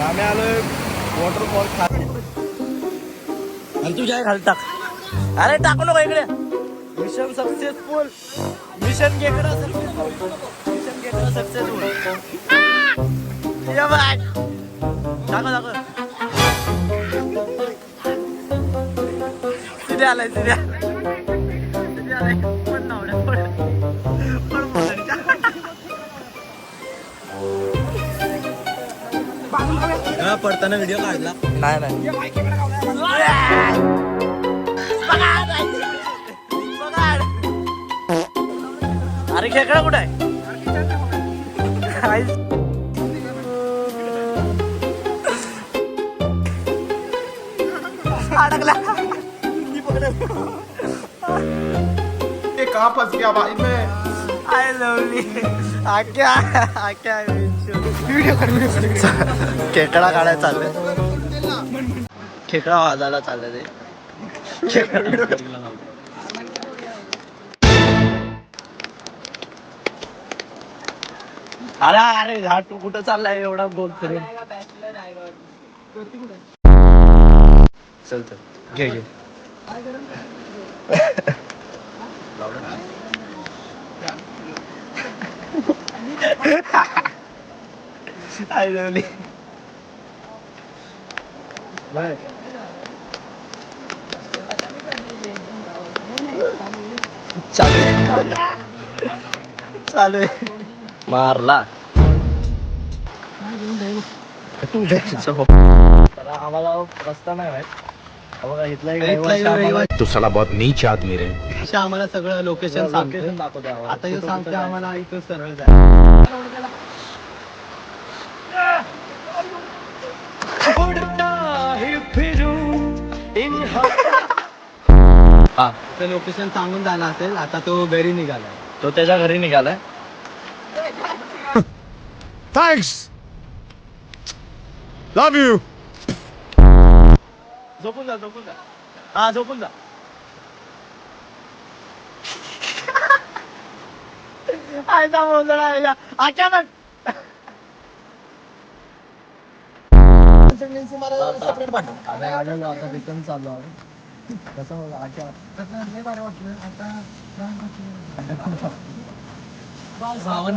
आम्ही आलोय वॉटरफॉल तुझ्या घालता. अरे टाकू नको इकडे. Mission successful. मिशन केकडा सक्सेसफुल. मिशन केकडा सक्सेसफुल. या बाय. दाखव. सिधे आलाय सिधे आलाय. पण नावड्या पडताना व्हिडिओ काढला नाही. अरे खेकडा कुठे आहे? अडकला. कहाँ फंस गया भाई मैं? I lovely. आक्या व्हिडिओ खेकडा काढायला चाललंय. खेकडा वाजायला चाललंय ते. अरे हा तू कुठं चाललाय एवढा गोल करून? चल घे आय लवली. चालू आहे. मारला. आम्हाला रस्ता नाही माहित. तू साला बहुत नीच आदमी रे. आम्हाला सगळं लोकेशन सांगतो. आता हे सांगते आम्हाला इथं सरळ जाय. लोकेशन सांगून झालं असेल. आता तो घरी निघालाय. तो त्याच्या घरी निघालाय. थँक्स. Love you. झोपून जा. हा झोपून जा. आयचा मोजळा अचानक. सेपरेट पाठव. आता रिटर्न चालू आहे. कसं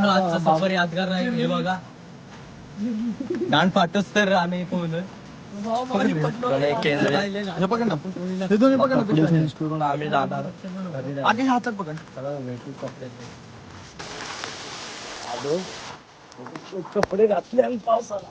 आजचा सफर यादगार राहील. हे बघा डान फाटच तर आम्ही पोहलोय. आम्ही जाणार. आधी हातात पकड. कपडे घातले आणि पाऊस आला.